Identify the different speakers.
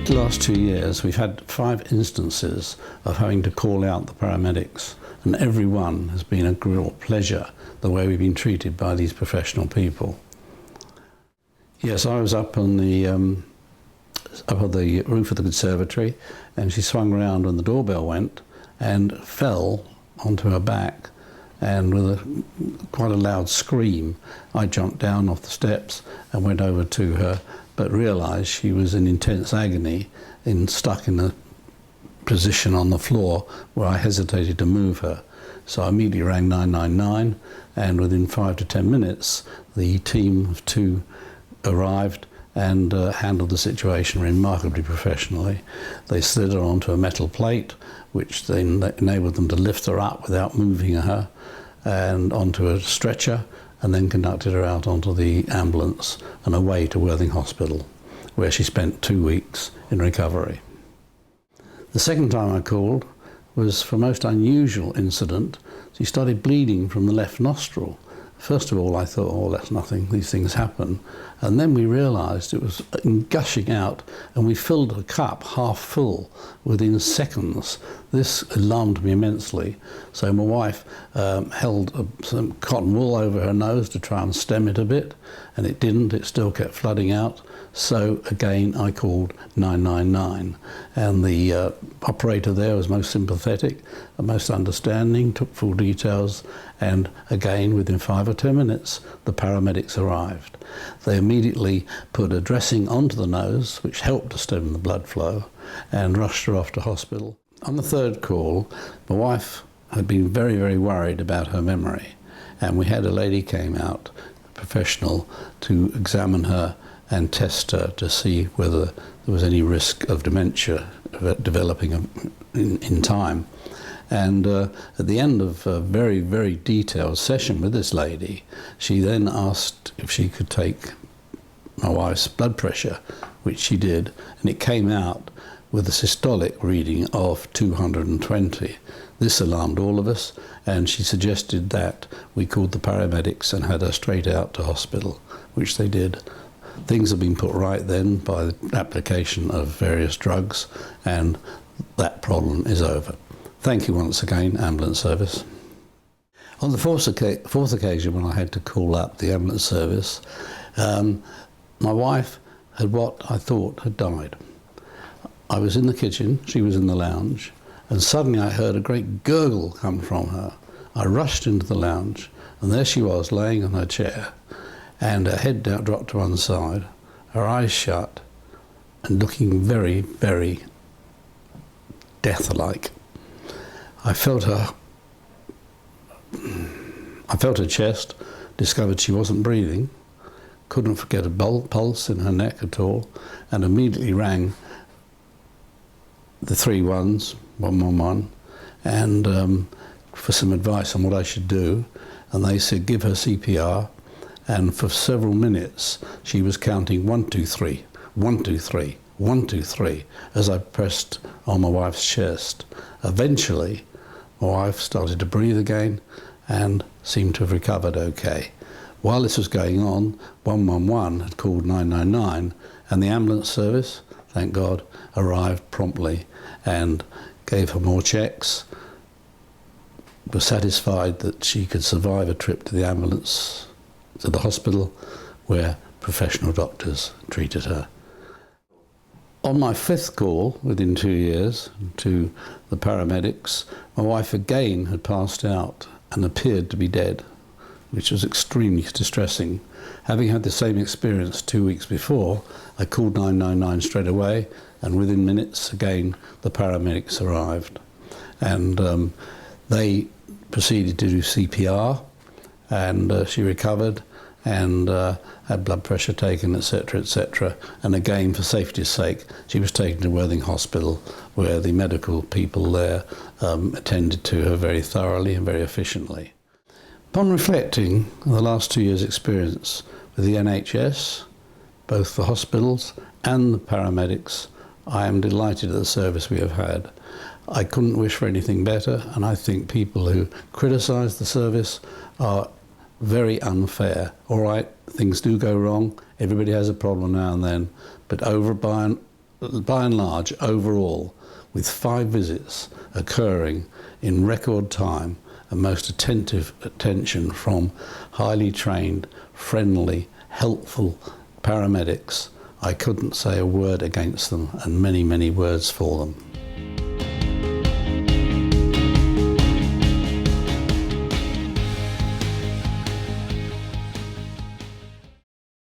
Speaker 1: The last 2 years, we've had 5 instances of having to call out the paramedics, and every one has been a real pleasure, the way we've been treated by these professional people. Yes, I was up on the roof of the conservatory, and she swung around when the doorbell went and fell onto her back, and with quite a loud scream, I jumped down off the steps and went over to her, but realised she was in intense agony, stuck in a position on the floor where I hesitated to move her. So I immediately rang 999, and within 5 to 10 minutes the team of 2 arrived and handled the situation remarkably professionally. They slid her onto a metal plate, which then enabled them to lift her up without moving her, and onto a stretcher, and then conducted her out onto the ambulance and away to Worthing Hospital, where she spent 2 weeks in recovery. The second time I called was for a most unusual incident. She started bleeding from the left nostril. First of all, I thought, oh, that's nothing, these things happen. And then we realised it was gushing out, and we filled the cup half full within seconds. This alarmed me immensely. So my wife held some cotton wool over her nose to try and stem it a bit, and it didn't, it still kept flooding out. So again, I called 999, and the operator there was most sympathetic and most understanding, took full details, and again, within 5 or 10 minutes, the paramedics arrived. They immediately put a dressing onto the nose, which helped to stem the blood flow, and rushed her off to hospital. On the third call, my wife had been very, very worried about her memory, and we had a lady came out, a professional, to examine her and test her to see whether there was any risk of dementia developing in time. And at the end of a very, very detailed session with this lady, she then asked if she could take my wife's blood pressure, which she did, and it came out with a systolic reading of 220. This alarmed all of us, and she suggested that we called the paramedics and had her straight out to hospital, which they did. Things have been put right then by the application of various drugs, and that problem is over. Thank you once again, ambulance service. On the fourth occasion when I had to call up the ambulance service, my wife had what I thought had died. I was in the kitchen, she was in the lounge, and suddenly I heard a great gurgle come from her. I rushed into the lounge, and there she was laying on her chair, and her head dropped to one side, her eyes shut, and looking very, very death-like. I felt her chest, discovered she wasn't breathing, couldn't get a pulse in her neck at all, and immediately rang the 111, and for some advice on what I should do, and they said give her CPR, and for several minutes she was counting 1, 2, 3, 1, 2, 3, 1, 2, 3, as I pressed on my wife's chest. Eventually, my wife started to breathe again and seemed to have recovered okay. While this was going on, 111 had called 999, and the ambulance service, thank God, arrived promptly and gave her more checks, was satisfied that she could survive a trip to the ambulance, to the hospital, where professional doctors treated her. On my 5th call, within 2 years, to the paramedics, my wife again had passed out and appeared to be dead, which was extremely distressing. Having had the same experience 2 weeks before, I called 999 straight away, and within minutes, again, the paramedics arrived. And they proceeded to do CPR, and she recovered, and had blood pressure taken, etc., etc. And again, for safety's sake, she was taken to Worthing Hospital, where the medical people there attended to her very thoroughly and very efficiently. Upon reflecting on the last 2 years' experience with the NHS, both the hospitals and the paramedics, I am delighted at the service we have had. I couldn't wish for anything better, and I think people who criticise the service are very unfair. All right, things do go wrong, everybody has a problem now and then, but over by and by and large, overall, with 5 visits occurring in record time and most attentive attention from highly trained, friendly, helpful paramedics, I couldn't say a word against them, and many, many words for them.